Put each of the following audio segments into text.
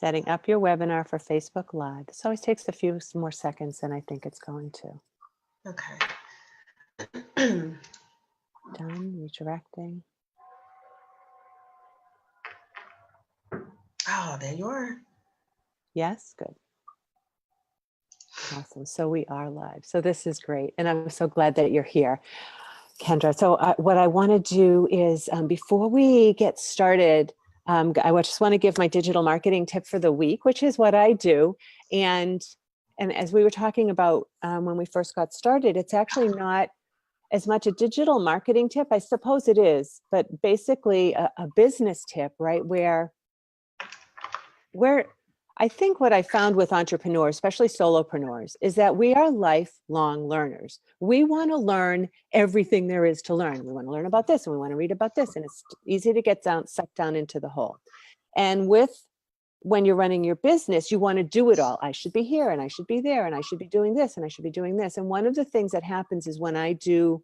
Setting up your webinar for Facebook Live. This always takes a few more seconds than I think it's going to. Okay. Done, redirecting. Oh, there you are. Yes, good. Awesome. So we are live. So this is great. And I'm so glad that you're here, Kendra. So what I want to do is before we get started, I just want to give my digital marketing tip for the week, which is what I do. And as we were talking about when we first got started, it's actually not as much a digital marketing tip. I suppose it is, but basically a business tip, right? Where I think what I found with entrepreneurs, especially solopreneurs, is that we are lifelong learners. We want to learn everything there is to learn. We want to learn about this and we want to read about this, and it's easy to get sucked down into the hole. And when you're running your business, you want to do it all. I should be here and I should be there and I should be doing this and I should be doing this. And one of the things that happens is when I do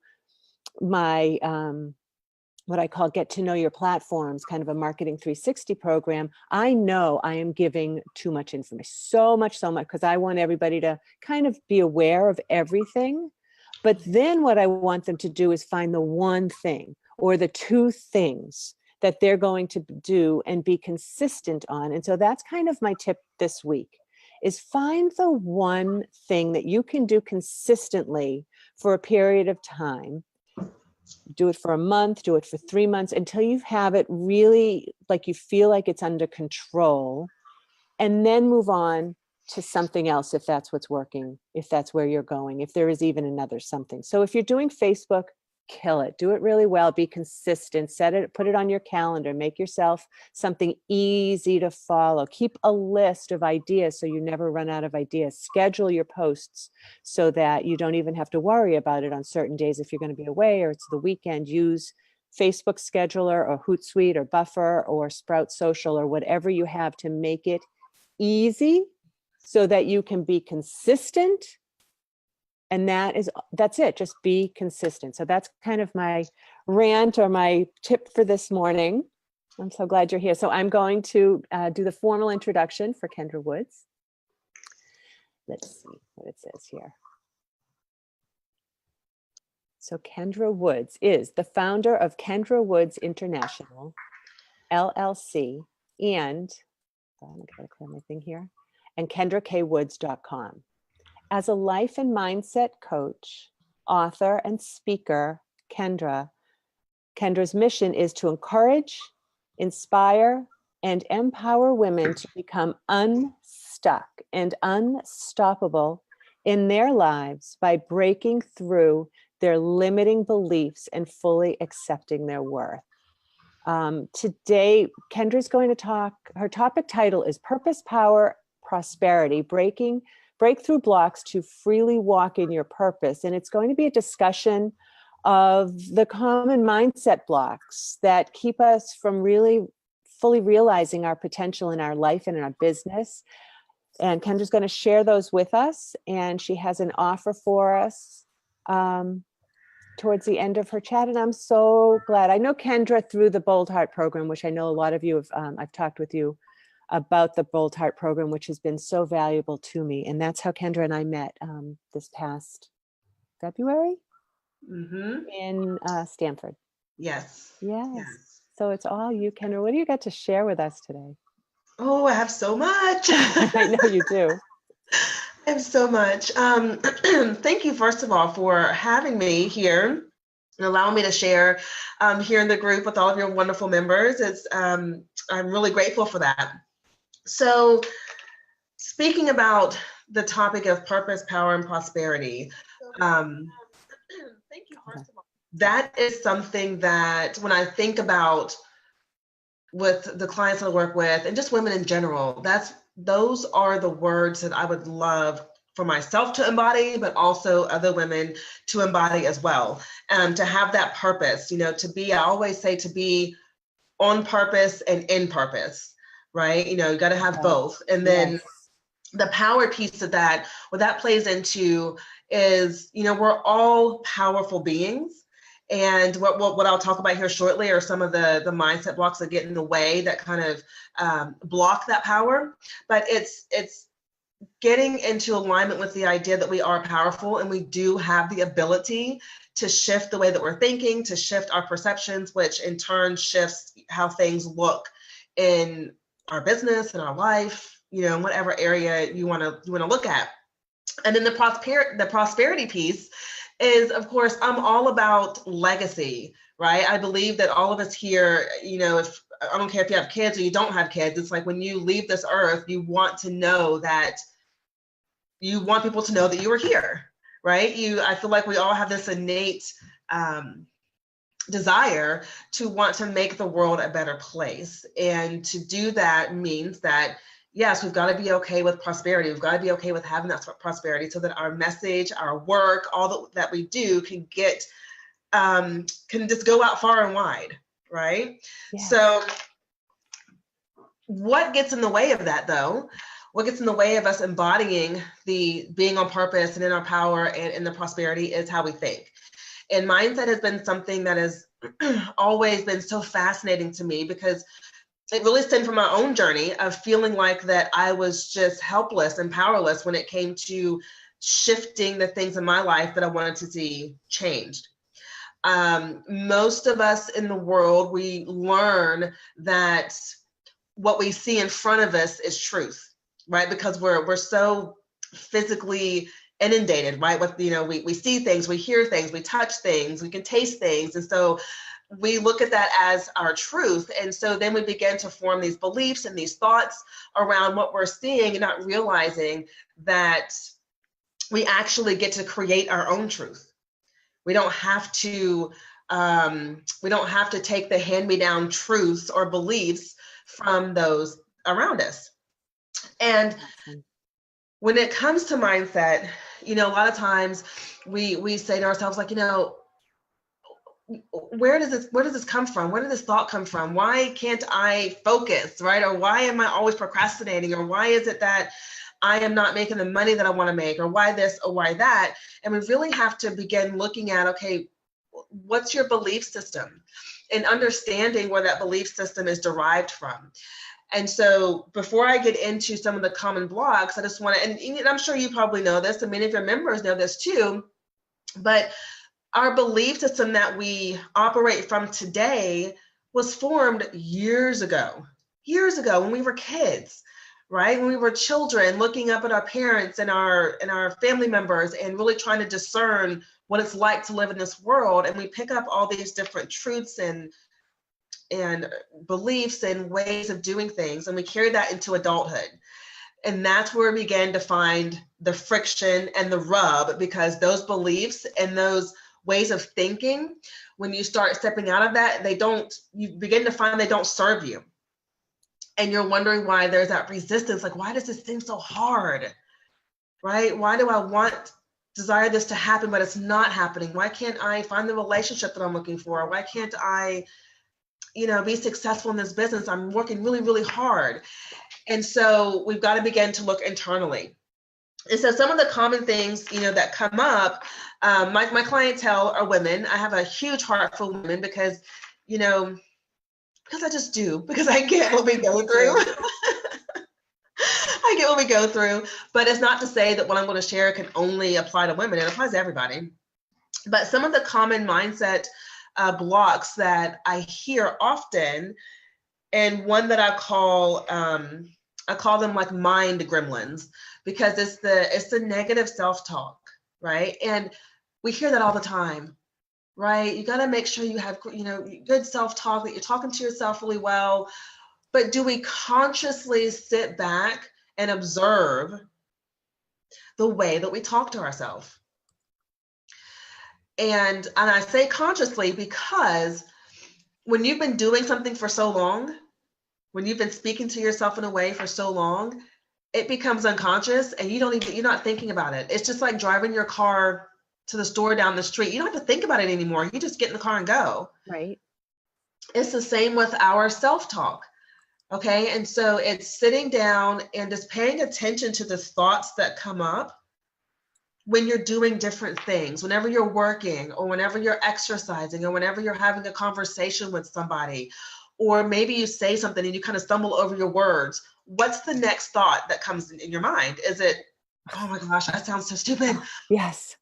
my what I call get to know your platforms, kind of a marketing 360 program, I know I am giving too much information, so much, because I want everybody to kind of be aware of everything. But then what I want them to do is find the one thing or the two things that they're going to do and be consistent on. And so that's kind of my tip this week, is find the one thing that you can do consistently for a period of time. Do it for a month, do it for 3 months, until you have it really like you feel like it's under control, and then move on to something else if that's what's working, if that's where you're going, if there is even another something. So if you're doing Facebook, kill it, do it really well, be consistent, put it on your calendar, make yourself something easy to follow, keep a list of ideas so you never run out of ideas, schedule your posts so that you don't even have to worry about it on certain days if you're going to be away or it's the weekend. Use Facebook Scheduler or Hootsuite or Buffer or Sprout Social or whatever you have to make it easy so that you can be consistent. And that's it. Just be consistent. So that's kind of my rant or my tip for this morning. I'm so glad you're here. So I'm going to do the formal introduction for Kendra Woods. Let's see what it says here. So Kendra Woods is the founder of Kendra Woods International, LLC, and I'm going to clear my thing here, and KendraKWoods.com. As a life and mindset coach, author, and speaker, Kendra's mission is to encourage, inspire, and empower women to become unstuck and unstoppable in their lives by breaking through their limiting beliefs and fully accepting their worth. Today, Kendra's going to talk, her topic title is Purpose, Power, Prosperity, Breakthrough Blocks to Freely Walk in Your Purpose. And it's going to be a discussion of the common mindset blocks that keep us from really fully realizing our potential in our life and in our business. And Kendra's going to share those with us. And she has an offer for us towards the end of her chat. And I'm so glad. I know Kendra through the Bold Heart program, which I know a lot of you have, I've talked with you about the Bold Heart program, which has been so valuable to me. And that's how Kendra and I met this past February in Stanford. Yes. Yes. So it's all you, Kendra. What do you got to share with us today? Oh, I have so much. I know you do. I have so much. Thank you, first of all, for having me here and allowing me to share here in the group with all of your wonderful members. I'm really grateful for that. So speaking about the topic of purpose, power, and prosperity, thank you, first of all. That is something that when I think about with the clients I work with and just women in general, those are the words that I would love for myself to embody, but also other women to embody as well. To have that purpose, I always say to be on purpose and in purpose. Right? You got to have both. And then the power piece of that, what that plays into is, we're all powerful beings. And what I'll talk about here shortly are some of the mindset blocks that get in the way that kind of block that power. But it's getting into alignment with the idea that we are powerful and we do have the ability to shift the way that we're thinking, to shift our perceptions, which in turn shifts how things look in our business, in our life, in whatever area you want to look at. And then the prosperity piece is, of course, I'm all about legacy, right? I believe that all of us here, if I don't care if you have kids or you don't have kids, it's like when you leave this earth, you want to know that you want people to know that you were here, right? I feel like we all have this innate desire to want to make the world a better place. And to do that means that, yes, we've got to be okay with prosperity. We've got to be okay with having that prosperity so that our message, our work, all that we do can just go out far and wide, right? Yeah. So what gets in the way of that, though? What gets in the way of us embodying the being on purpose and in our power and in the prosperity is how we think. And mindset has been something that has always been so fascinating to me, because it really stemmed from my own journey of feeling like that I was just helpless and powerless when it came to shifting the things in my life that I wanted to see changed. Most of us in the world, we learn that what we see in front of us is truth, right? Because we're so physically inundated, right? With, we see things, we hear things, we touch things, we can taste things. And so we look at that as our truth. And so then we begin to form these beliefs and these thoughts around what we're seeing, and not realizing that we actually get to create our own truth. We don't have to take the hand-me-down truths or beliefs from those around us. And when it comes to mindset, a lot of times we say to ourselves, like, where does this come from? Where did this thought come from? Why can't I focus, right? Or why am I always procrastinating? Or why is it that I am not making the money that I want to make? Or why this or why that? And we really have to begin looking at, okay, what's your belief system? And understanding where that belief system is derived from. And so before I get into some of the common blocks, I just want to, and I'm sure you probably know this, and many of your members know this too, but our belief system that we operate from today was formed years ago when we were kids, right? When we were children, looking up at our parents and our family members and really trying to discern what it's like to live in this world. And we pick up all these different truths and beliefs and ways of doing things, and we carry that into adulthood. And that's where we begin to find the friction and the rub, because those beliefs and those ways of thinking, when you start stepping out of that, you begin to find they don't serve you. And you're wondering why there's that resistance. Like, why does this seem so hard, right? Why do I desire this to happen, but it's not happening? Why can't I find the relationship that I'm looking for? Why can't I, be successful in this business? I'm working really, really hard. And so we've got to begin to look internally. And so some of the common things, that come up, my clientele are women. I have a huge heart for women because I just do, because I get what we go through. I get what we go through, but it's not to say that what I'm going to share can only apply to women. It applies to everybody. But some of the common mindset blocks that I hear often, and one that I call them like mind gremlins, because it's the negative self-talk, right? And we hear that all the time, right? You got to make sure you have, good self-talk, that you're talking to yourself really well. But do we consciously sit back and observe the way that we talk to ourselves? And I say consciously because when you've been doing something for so long, when you've been speaking to yourself in a way for so long, it becomes unconscious and you're not thinking about it. It's just like driving your car to the store down the street. You don't have to think about it anymore. You just get in the car and go. Right. It's the same with our self-talk. Okay. And so it's sitting down and just paying attention to the thoughts that come up when you're doing different things, whenever you're working or whenever you're exercising or whenever you're having a conversation with somebody, or maybe you say something and you kind of stumble over your words, what's the next thought that comes in your mind? Is it, oh my gosh, that sounds so stupid, Yes.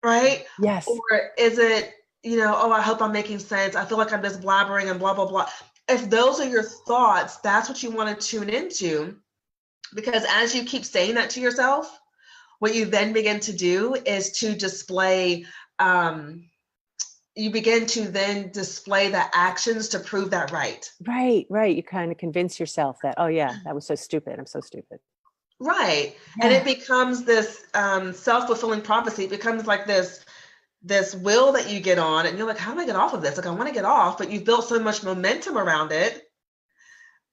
right? Yes. Or is it, oh, I hope I'm making sense. I feel like I'm just blabbering and blah, blah, blah. If those are your thoughts, that's what you want to tune into, because as you keep saying that to yourself, what you then begin to do is to display, you begin to then display the actions to prove that right. Right. You kind of convince yourself that, oh yeah, that was so stupid. I'm so stupid. Right. Yeah. And it becomes this self-fulfilling prophecy. It becomes like this will that you get on, and you're like, how do I get off of this? Like, I want to get off, but you've built so much momentum around it.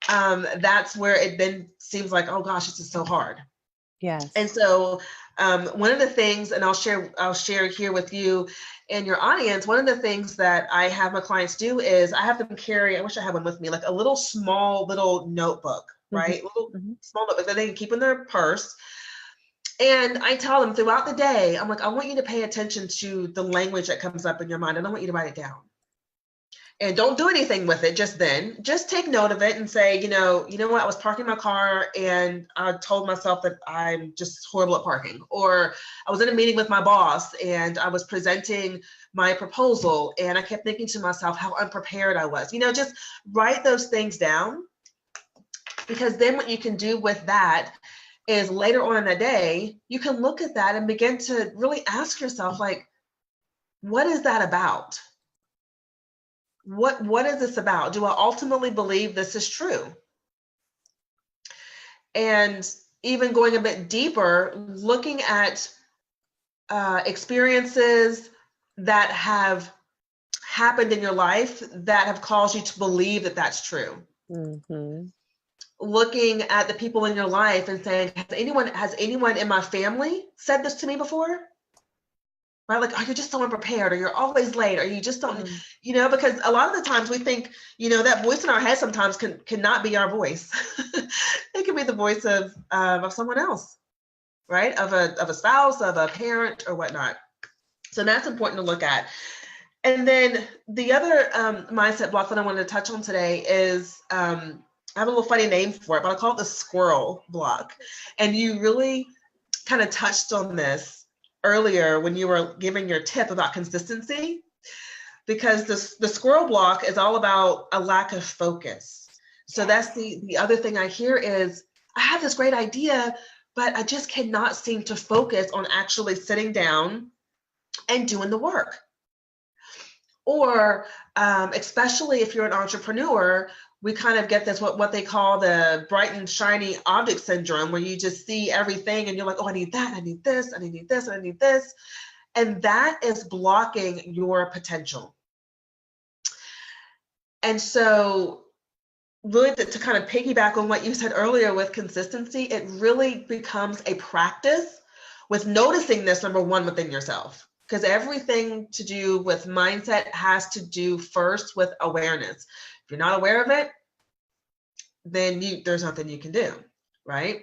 That's where it then seems like, oh gosh, this is so hard. Yes. And so one of the things, and I'll share here with you and your audience, one of the things that I have my clients do is I have them carry, I wish I had one with me, like a small little notebook, right? Little small notebook that they can keep in their purse. And I tell them throughout the day, I'm like, I want you to pay attention to the language that comes up in your mind, and I want you to write it down. And don't do anything with it just then. Just take note of it and say, you know what, I was parking my car and I told myself that I'm just horrible at parking. Or I was in a meeting with my boss and I was presenting my proposal and I kept thinking to myself how unprepared I was. Just write those things down, because then what you can do with that is later on in the day, you can look at that and begin to really ask yourself, like, what is that about? What is this about? Do I ultimately believe this is true? And even going a bit deeper, looking at experiences that have happened in your life that have caused you to believe that that's true. Looking at the people in your life and saying, has anyone in my family said this to me before? Right? Like, oh, you're just so unprepared, or you're always late, or you just don't, because a lot of the times we think, that voice in our head sometimes cannot be our voice. It can be the voice of someone else, right? Of a spouse, of a parent, or whatnot. So that's important to look at. And then the other mindset block that I wanted to touch on today is, I have a little funny name for it, but I call it the squirrel block. And you really kind of touched on this earlier when you were giving your tip about consistency, because the squirrel block is all about a lack of focus. So that's the other thing I hear is, I have this great idea, but I just cannot seem to focus on actually sitting down and doing the work. Or especially if you're an entrepreneur, we kind of get this, what they call the bright and shiny object syndrome, where you just see everything and you're like, oh, I need that, I need this, I need this, I need this. And that is blocking your potential. And so really to kind of piggyback on what you said earlier with consistency, it really becomes a practice with noticing this, number one, within yourself. Because everything to do with mindset has to do first with awareness. If you're not aware of it, then there's nothing you can do, right?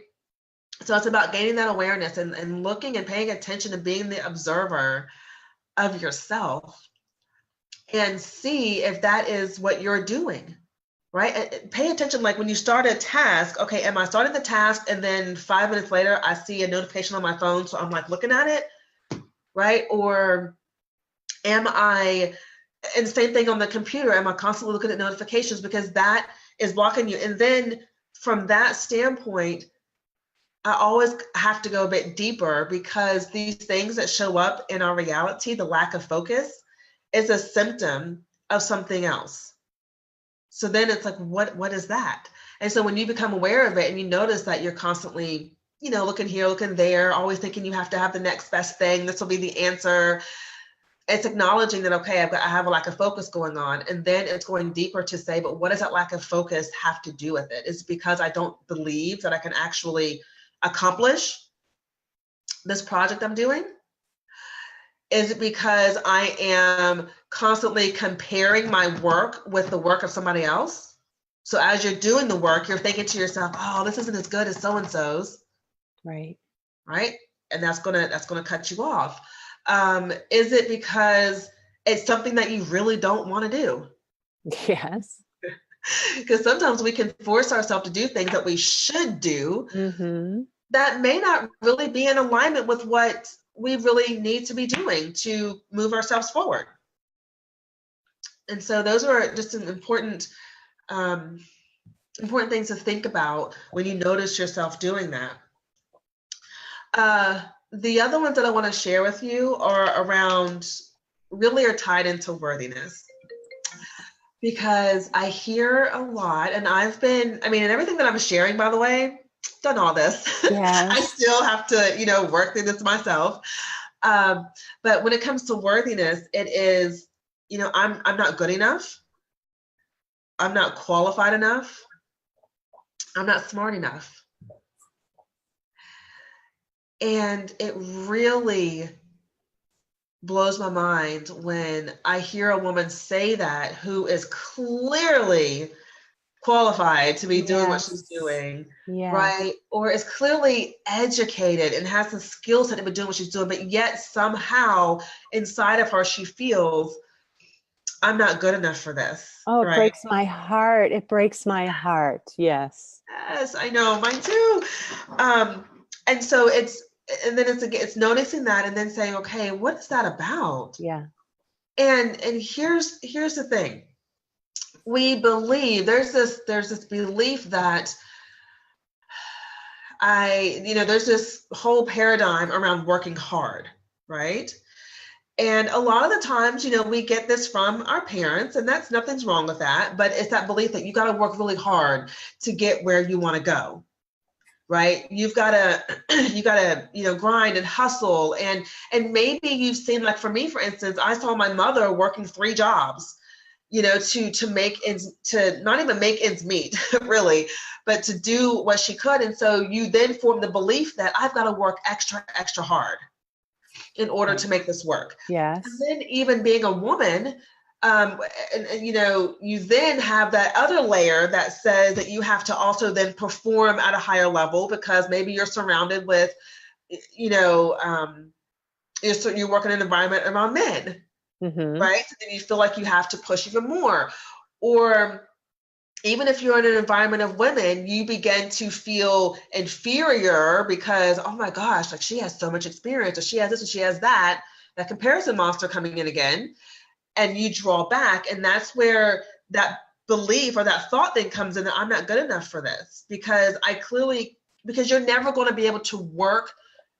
So it's about gaining that awareness and looking and paying attention and being the observer of yourself, and see if that is what you're doing, right? Pay attention, like when you start a task, okay, am I starting the task and then 5 minutes later I see a notification on my phone, so I'm like looking at it, right? Or am I, and same thing on the computer, am I constantly looking at notifications, because that is blocking you? And then from that standpoint, I always have to go a bit deeper, because these things that show up in our reality, the lack of focus, is a symptom of something else. So then it's like, what is that? And so when you become aware of it and you notice that you're constantly, looking here, looking there, always thinking you have to have the next best thing, this will be the answer. It's acknowledging that, okay, I have a lack of focus going on. And then it's going deeper to say, but what does that lack of focus have to do with it? Is it because I don't believe that I can actually accomplish this project I'm doing? Is it because I am constantly comparing my work with the work of somebody else? So as you're doing the work, you're thinking to yourself, oh, this isn't as good as so-and-so's. Right. Right? that's gonna cut you off? Is it because it's something that you really don't want to do? Yes. Because sometimes we can force ourselves to do things that we should do Mm-hmm. that may not really be in alignment with what we really need to be doing to move ourselves forward. And so those are just some important things to think about when you notice yourself doing that. The other ones that I want to share with you really are tied into worthiness. Because I hear a lot, and and everything that I'm sharing, by the way, done all this. Yes. I still have to, work through this myself. But when it comes to worthiness, it is, I'm not good enough. I'm not qualified enough. I'm not smart enough. And it really blows my mind when I hear a woman say that who is clearly qualified to be doing what she's doing, right? Or is clearly educated and has the skill set to be doing what she's doing, but yet somehow inside of her she feels, I'm not good enough for this. Oh, it right? breaks my heart. It breaks my heart. Yes. Yes, I know, mine too. And so it's noticing that and then saying, okay, what's that about? Yeah. And here's the thing. We believe there's this belief that there's this whole paradigm around working hard, right? And a lot of the times, we get this from our parents, and nothing's wrong with that, but it's that belief that you got to work really hard to get where you want to go, right? You've got to, grind and hustle. And maybe you've seen, like for me, for instance, I saw my mother working 3 jobs, to not even make ends meet, really, but to do what she could. And so you then form the belief that I've got to work extra, extra hard in order to make this work. Yes. And then even being a woman, you then have that other layer that says that you have to also then perform at a higher level because maybe you're surrounded with, you're working in an environment around men. Mm-hmm. Right? So then you feel like you have to push even more. Or even if you're in an environment of women, you begin to feel inferior because, oh my gosh, like she has so much experience, or she has this and she has that comparison monster coming in again, and you draw back. And that's where that belief or that thought then comes in that I'm not good enough for this because you're never going to be able to work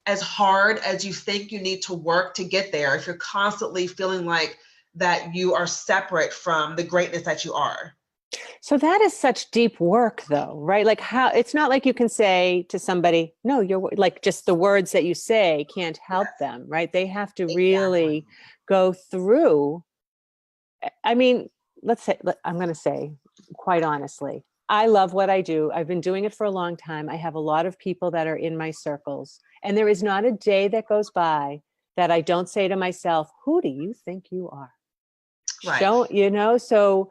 as hard as you think you need to work to get there if you're constantly feeling like that you are separate from the greatness that you are. So that is such deep work though, right? Like it's not like you can say to somebody, no, you're like just the words that you say can't help them, right? They have to really go through. I mean, I'm going to say quite honestly, I love what I do. I've been doing it for a long time. I have a lot of people that are in my circles, and there is not a day that goes by that I don't say to myself, who do you think you are? Right. So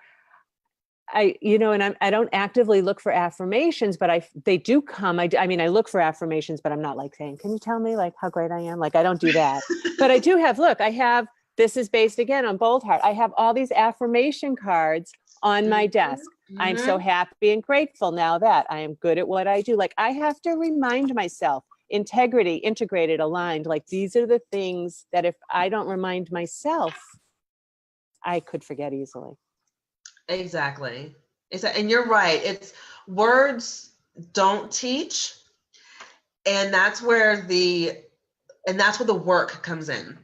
I don't actively look for affirmations, but they do come. I look for affirmations, but I'm not like saying, can you tell me like how great I am? Like, I don't do that, but I do have, this is based again on Bold Heart. I have all these affirmation cards on my desk. Mm-hmm. I'm so happy and grateful now that I am good at what I do. Like I have to remind myself, integrity, integrated, aligned. Like these are the things that if I don't remind myself, I could forget easily. Exactly. And you're right. It's words don't teach. And that's where the work comes in.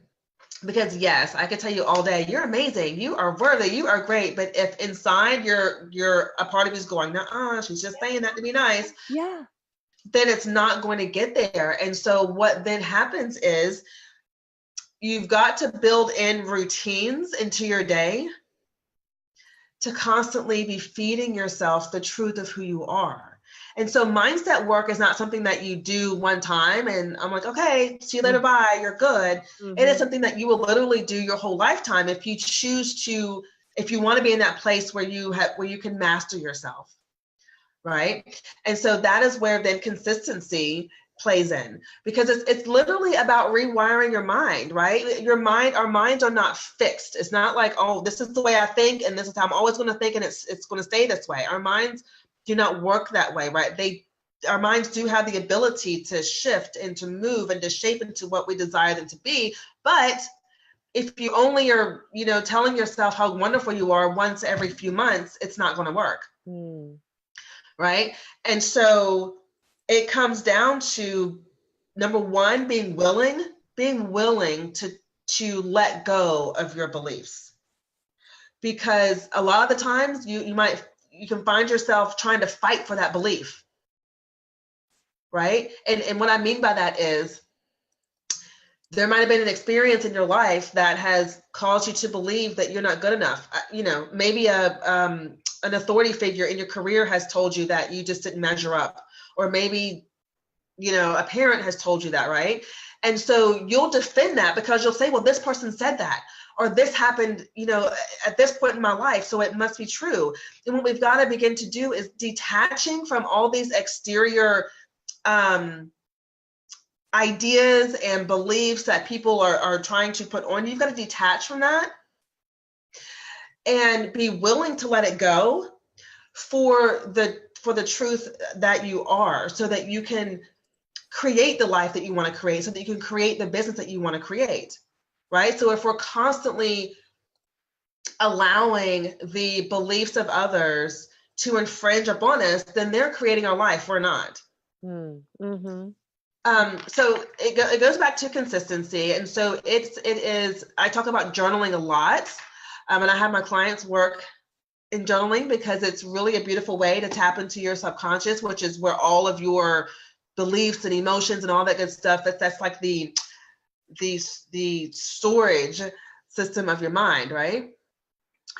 Because yes, I could tell you all day, you're amazing, you are worthy, you are great. But if inside you're a part of you's going, nah, she's just saying that to be nice. Yeah. Then it's not going to get there. And so what then happens is you've got to build in routines into your day to constantly be feeding yourself the truth of who you are. And so mindset work is not something that you do one time and I'm like, okay, see you later, bye, you're good. Mm-hmm. It is something that you will literally do your whole lifetime if you choose to, if you want to be in that place where you can master yourself, right? And so that is where then consistency plays in, because it's literally about rewiring your mind, right? Our minds are not fixed. It's not like, oh, this is the way I think and this is how I'm always going to think and it's going to stay this way. Our minds do not work that way, right? Our minds do have the ability to shift and to move and to shape into what we desire them to be. But if you only are, telling yourself how wonderful you are once every few months, it's not going to work. Right? And so it comes down to, number one, being willing to let go of your beliefs. Because a lot of the times you can find yourself trying to fight for that belief. Right? And what I mean by that is, there might have been an experience in your life that has caused you to believe that you're not good enough. Maybe an authority figure in your career has told you that you just didn't measure up, or maybe, a parent has told you that, right? And so you'll defend that because you'll say, well, this person said that, or this happened, at this point in my life, so it must be true. And what we've got to begin to do is detaching from all these exterior ideas and beliefs that people are trying to put on you. You've got to detach from that and be willing to let it go for the truth that you are, so that you can create the life that you want to create, so that you can create the business that you want to create, right? So if we're constantly allowing the beliefs of others to infringe upon us, then they're creating our life, we're not. Mm-hmm. So it goes back to consistency. And so I talk about journaling a lot. And I have my clients work in journaling because it's really a beautiful way to tap into your subconscious, which is where all of your beliefs and emotions and all that good stuff, that's like the storage system of your mind, right?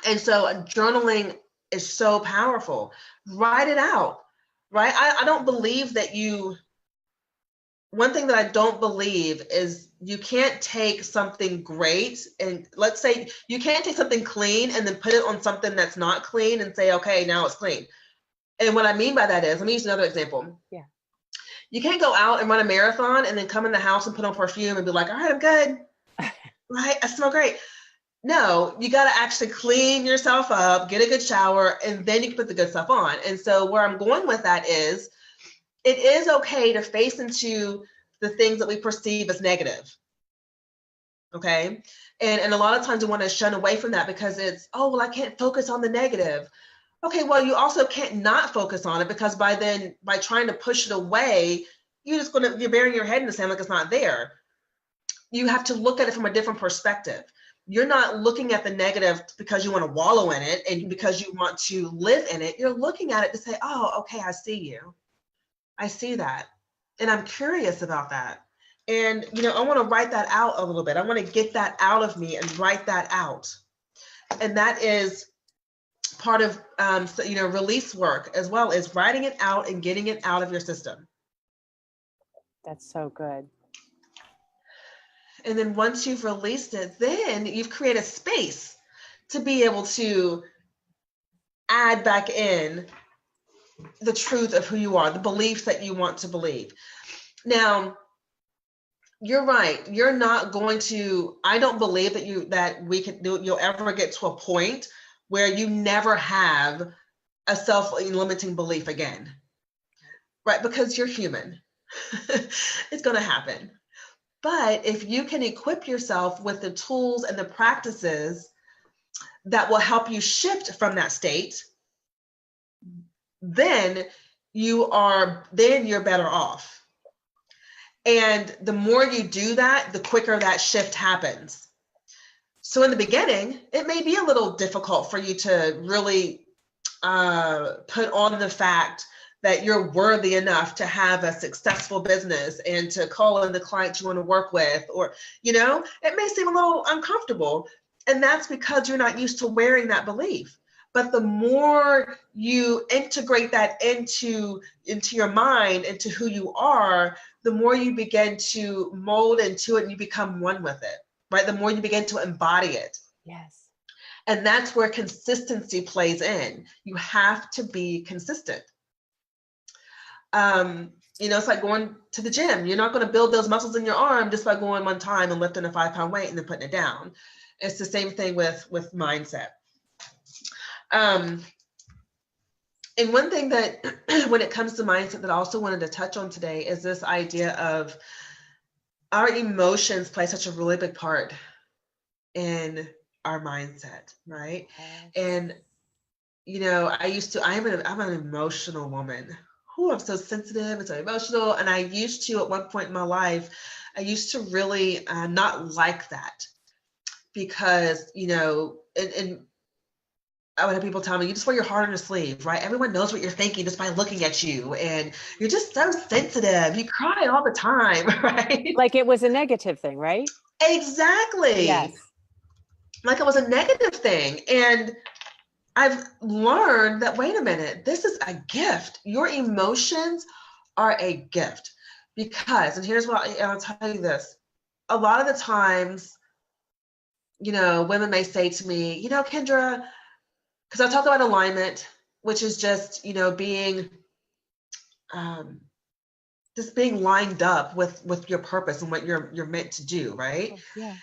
And so journaling is so powerful. Write it out, right? I don't believe that one thing that I don't believe is you can't take something great, and let's say you can't take something clean and then put it on something that's not clean and say, okay, now it's clean. And what I mean by that is, let me use another example. Yeah. You can't go out and run a marathon and then come in the house and put on perfume and be like, all right, I'm good. Right? I smell great. No, you got to actually clean yourself up, get a good shower, and then you can put the good stuff on. And so where I'm going with that is, it is okay to face into the things that we perceive as negative. Okay. And a lot of times we want to shun away from that because it's, oh, well, I can't focus on the negative. Okay. Well, you also can't not focus on it, because by trying to push it away, you're burying your head in the sand like it's not there. You have to look at it from a different perspective. You're not looking at the negative because you want to wallow in it and because you want to live in it. You're looking at it to say, oh, okay, I see you. I see that. And I'm curious about that. And, I want to write that out a little bit. I want to get that out of me and write that out. And that is part of, release work as well, is writing it out and getting it out of your system. That's so good. And then once you've released it, then you've created space to be able to add back in the truth of who you are, the beliefs that you want to believe. Now, you're right. You're not going to, I don't believe you'll ever get to a point where you never have a self-limiting belief again, right? Because you're human. It's going to happen. But if you can equip yourself with the tools and the practices that will help you shift from that state, then you're better off. And the more you do that, the quicker that shift happens. So in the beginning, it may be a little difficult for you to really put on the fact that you're worthy enough to have a successful business and to call in the clients you want to work with, or, it may seem a little uncomfortable. And that's because you're not used to wearing that belief. But the more you integrate that into your mind, into who you are, the more you begin to mold into it and you become one with it, right? The more you begin to embody it. Yes. And that's where consistency plays in. You have to be consistent. It's like going to the gym. You're not going to build those muscles in your arm just by going one time and lifting a 5-pound weight and then putting it down. It's the same thing with mindset. And one thing that when it comes to mindset that I also wanted to touch on today is this idea of our emotions play such a really big part in our mindset, right? And I'm an emotional woman. I'm so sensitive and so emotional. And I used to, at one point in my life, I used to really not like that because, and I would have people tell me, you just wear your heart on your sleeve, right? Everyone knows what you're thinking just by looking at you. And you're just so sensitive. You cry all the time, right? Like it was a negative thing, right? Exactly. Yes. Like it was a negative thing. And I've learned that, wait a minute, this is a gift. Your emotions are a gift because, and here's what I'll tell you this. A lot of the times, women may say to me, Kendra, because I talk about alignment, which is just, being, just being lined up with your purpose and what you're meant to do, right? Yeah.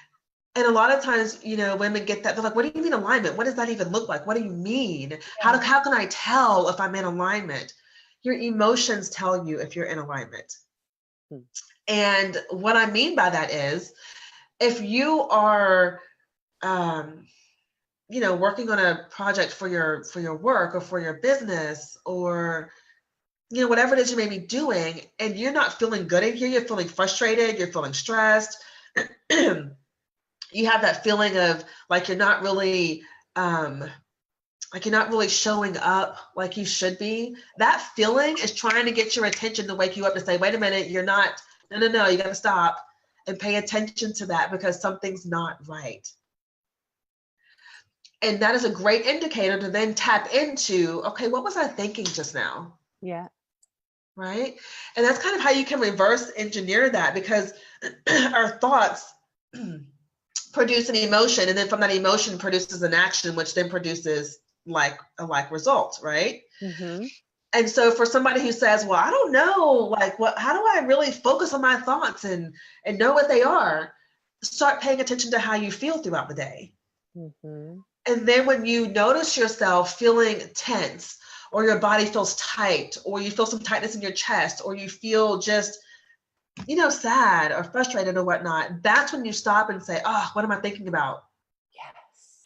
And a lot of times, women get that. They're like, what do you mean alignment? What does that even look like? What do you mean? Yeah. How can I tell if I'm in alignment? Your emotions tell you if you're in alignment. And what I mean by that is, if you are, working on a project for your work or for your business or, whatever it is you may be doing, and you're not feeling good in here, you're feeling frustrated, you're feeling stressed, you have that feeling of like you're not really showing up like you should be. That feeling is trying to get your attention to wake you up to say, wait a minute, you're not, no, you got to stop and pay attention to that because something's not right. And that is a great indicator to then tap into, okay, what was I thinking just now? Yeah. Right. And that's kind of how you can reverse engineer that, because our thoughts produce an emotion, and then from that emotion produces an action, which then produces like result, right? Mm-hmm. And so for somebody who says, well, I don't know, how do I really focus on my thoughts and know what they are? Start paying attention to how you feel throughout the day. Mm-hmm. And then when you notice yourself feeling tense, or your body feels tight, or you feel some tightness in your chest, or you feel just sad or frustrated or whatnot, that's when you stop and say, oh, what am I thinking about? Yes.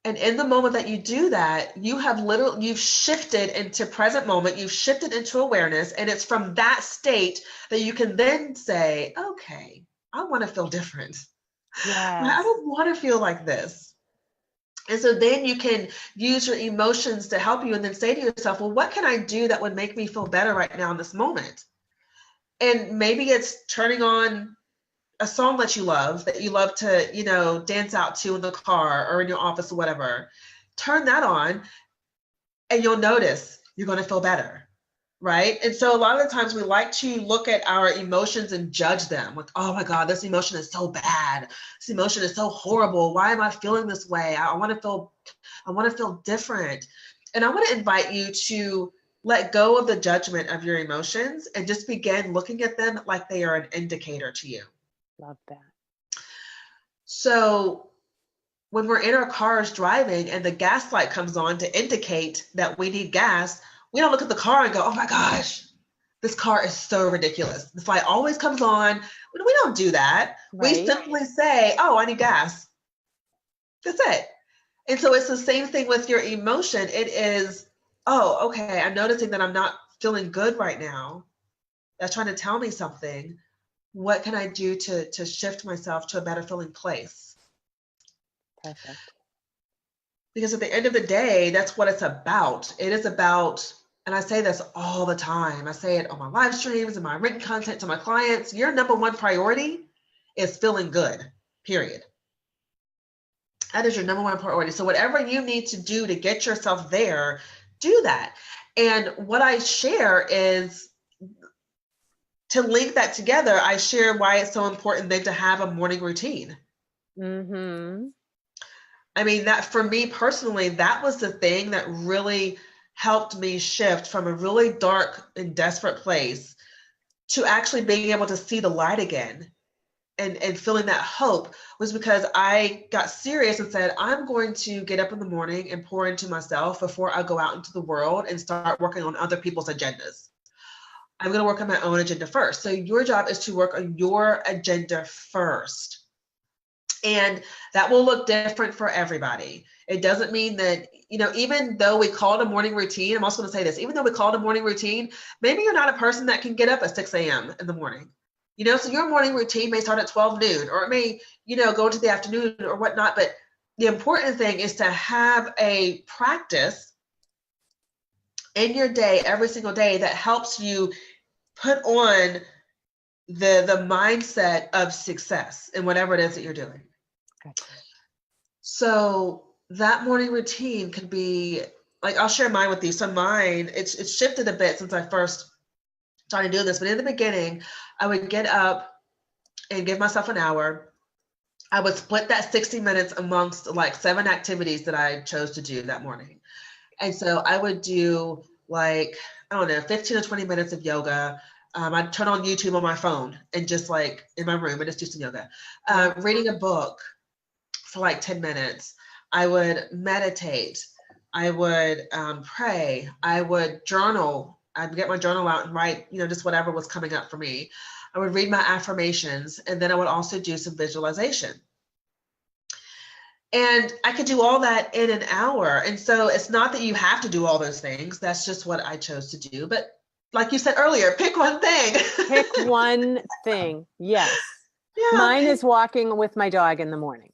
And in the moment that you do that, you've shifted into present moment, you've shifted into awareness. And it's from that state that you can then say, okay, I want to feel different. Yes. I don't want to feel like this. And so then you can use your emotions to help you and then say to yourself, well, what can I do that would make me feel better right now in this moment? And maybe it's turning on a song that you love to, dance out to in the car or in your office or whatever. Turn that on and you'll notice you're going to feel better, right? And so a lot of the times we like to look at our emotions and judge them like, oh my God, this emotion is so bad. This emotion is so horrible. Why am I feeling this way? I want to feel different. And I want to invite you to let go of the judgment of your emotions and just begin looking at them like they are an indicator to you. Love that. So when we're in our cars driving and the gas light comes on to indicate that we need gas, we don't look at the car and go, oh my gosh, this car is so ridiculous. This light always comes on. We don't do that. Right. We simply say, oh, I need gas. That's it. And so it's the same thing with your emotion. It is, oh, okay, I'm noticing that I'm not feeling good right now. That's trying to tell me something. What can I do to shift myself to a better feeling place? Perfect. Because at the end of the day, that's what it's about. It is about, and I say this all the time, I say it on my live streams and my written content to my clients, your number one priority is feeling good, period. That is your number one priority. So whatever you need to do to get yourself there, do that. And what I share is, to link that together, I share why it's so important then to have a morning routine. Mm-hmm. I mean, that for me personally, that was the thing that really helped me shift from a really dark and desperate place to actually being able to see the light again and feeling that hope was because I got serious and said, I'm going to get up in the morning and pour into myself before I go out into the world and start working on other people's agendas. I'm going to work on my own agenda first. So your job is to work on your agenda first. And that will look different for everybody. It doesn't mean that, even though we call it a morning routine, I'm also going to say this, even though we call it a morning routine, maybe you're not a person that can get up at 6 a.m. in the morning. So your morning routine may start at 12 noon, or it may, go into the afternoon or whatnot. But the important thing is to have a practice in your day, every single day, that helps you put on the mindset of success in whatever it is that you're doing. Gotcha. So that morning routine could be, like, I'll share mine with you. So mine, it's shifted a bit since I first started doing this, but in the beginning, I would get up and give myself an hour. I would split that 60 minutes amongst like 7 activities that I chose to do that morning. And so I would do 15 or 20 minutes of yoga. I'd turn on YouTube on my phone and just like in my room and just do some yoga. Reading a book for like 10 minutes. I would meditate. I would pray. I would journal. I'd get my journal out and write, just whatever was coming up for me. I would read my affirmations, and then I would also do some visualization. And I could do all that in an hour. And so it's not that you have to do all those things. That's just what I chose to do. But like you said earlier, pick one thing. Pick one thing. Yes. Yeah, Mine is walking with my dog in the morning.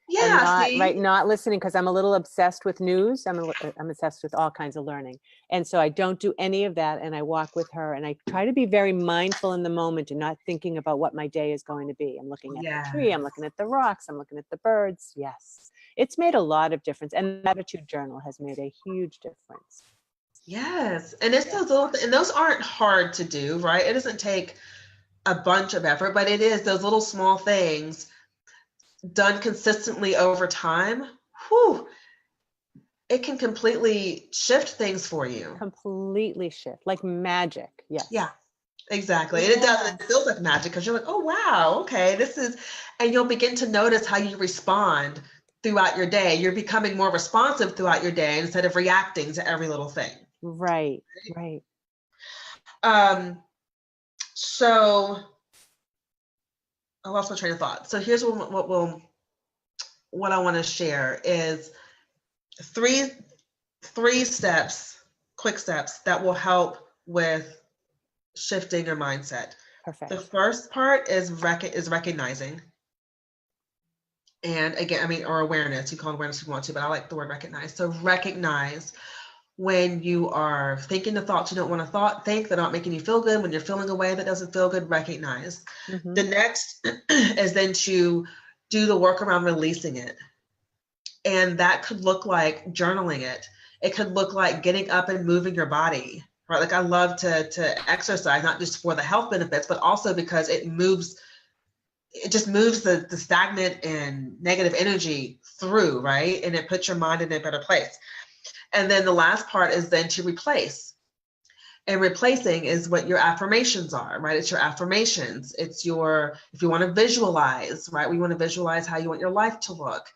Yeah, Not listening, because I'm a little obsessed with news. I'm obsessed with all kinds of learning. And so I don't do any of that. And I walk with her, and I try to be very mindful in the moment and not thinking about what my day is going to be. I'm looking at the tree. I'm looking at the rocks. I'm looking at the birds. Yes. It's made a lot of difference. And the gratitude journal has made a huge difference. Yes. And it's those little, and those aren't hard to do, right? It doesn't take a bunch of effort, but it is those little small things done consistently over time. Whew, it can completely shift things for you. Completely shift, like magic. Yes. Yeah, exactly. And it does, it feels like magic, because you're like, oh, wow, okay, and you'll begin to notice how you respond throughout your day. You're becoming more responsive throughout your day instead of reacting to every little thing. Right. So I lost my train of thought. So here's what I want to share is three steps, quick steps that will help with shifting your mindset. Perfect. The first part is recognizing. And again, or awareness. You call it awareness if you want to, but I like the word recognize. So recognize when you are thinking the thoughts you don't want to think that aren't making you feel good, when you're feeling a way that doesn't feel good, recognize. Mm-hmm. The next is then to do the work around releasing it. And that could look like journaling it. It could look like getting up and moving your body, right? Like I love to exercise, not just for the health benefits, but also because it just moves the stagnant and negative energy through, right? And it puts your mind in a better place. And then the last part is then to replace. And replacing is what your affirmations are, right? It's your affirmations. It's if you want to visualize, right? We want to visualize how you want your life to look.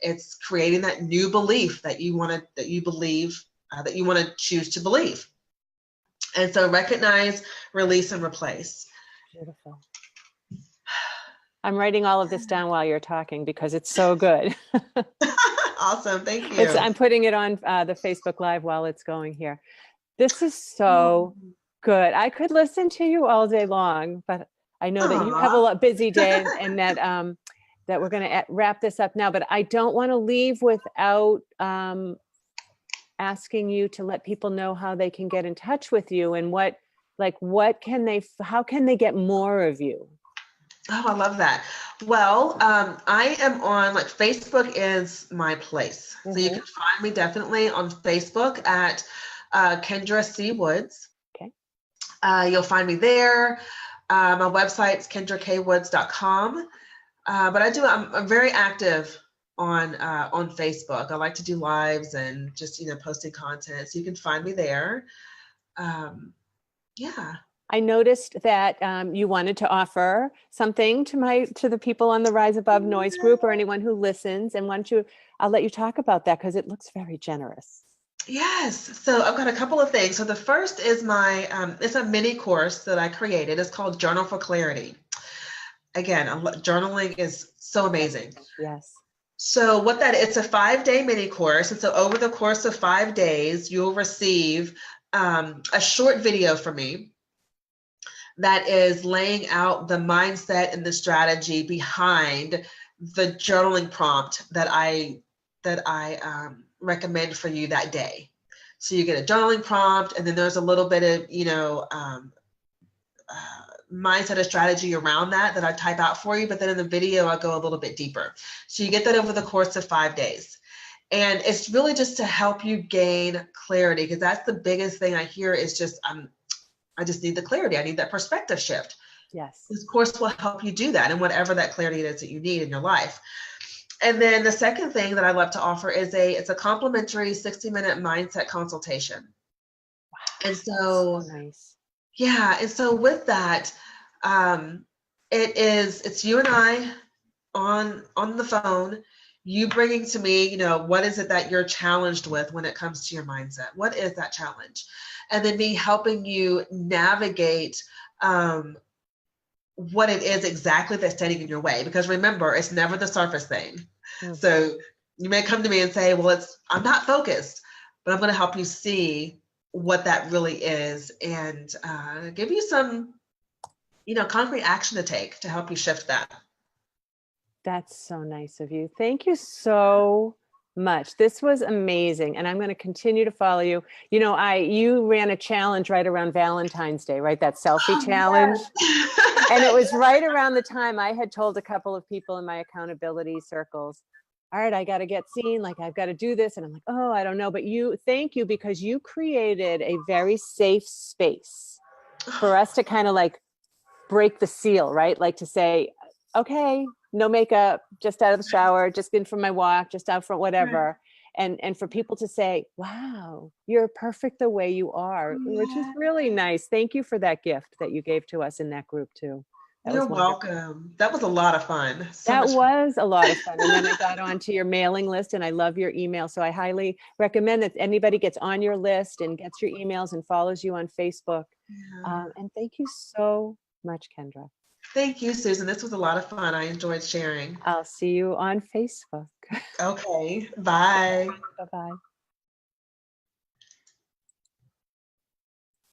It's creating that new belief that you want to choose to believe. And so recognize, release, and replace. Beautiful. I'm writing all of this down while you're talking because it's so good. Awesome. Thank you. I'm putting it on the Facebook Live while it's going here. This is so good. I could listen to you all day long, but I know that you have a busy day and that we're going to wrap this up now. But I don't want to leave without asking you to let people know how they can get in touch with you and how can they get more of you? Oh, I love that. Well, I am on, Facebook is my place. Mm-hmm. So you can find me definitely on Facebook at Kendra C. Woods. Okay. You'll find me there. My website's kendrakwoods.com. But I'm very active on Facebook. I like to do lives and just, posting content. So you can find me there. Yeah. I noticed that you wanted to offer something to the people on the Rise Above Noise group or anyone who listens. And I'll let you talk about that because it looks very generous. Yes. So I've got a couple of things. So the first is it's a mini course that I created. It's called Journal for Clarity. Again, journaling is so amazing. Yes. So it's a 5-day mini course. And so over the course of 5 days, you'll receive a short video from me that is laying out the mindset and the strategy behind the journaling prompt that I recommend for you that day. So you get a journaling prompt, and then there's a little bit of, mindset or strategy around that I type out for you. But then in the video, I go a little bit deeper. So you get that over the course of 5 days. And it's really just to help you gain clarity, because that's the biggest thing I hear is just, I just need the clarity. I need that perspective shift. Yes. This course will help you do that, and whatever that clarity is that you need in your life. And then the second thing that I love to offer is it's a complimentary 60-minute mindset consultation. Wow, and so nice. Yeah. And so with that, it's you and I on the phone, you bringing to me, what is it that you're challenged with when it comes to your mindset? What is that challenge? And then me helping you navigate what it is exactly that's standing in your way. Because remember, it's never the surface thing. Mm-hmm. So you may come to me and say, well, I'm not focused, but I'm going to help you see what that really is, and give you some, concrete action to take to help you shift that. That's so nice of you. Thank you so much. This was amazing. And I'm going to continue to follow you. You ran a challenge right around Valentine's Day, right? That selfie challenge. Yes. And it was right around the time I had told a couple of people in my accountability circles, all right, I got to get seen, like I've got to do this. And I'm like, oh, I don't know. But thank you, because you created a very safe space for us to kind of like break the seal, right? Like to say, okay, no makeup, just out of the shower, just been for my walk, just out for whatever. Right. And for people to say, wow, you're perfect the way you are, which is really nice. Thank you for that gift that you gave to us in that group too. You're welcome. That was a lot of fun. That was a lot of fun. And then I got onto your mailing list, and I love your email. So I highly recommend that anybody gets on your list and gets your emails and follows you on Facebook. Yeah. And thank you so much, Kendra. Thank you, Susan. This was a lot of fun. I enjoyed sharing. I'll see you on Facebook. Okay. Bye. Bye-bye.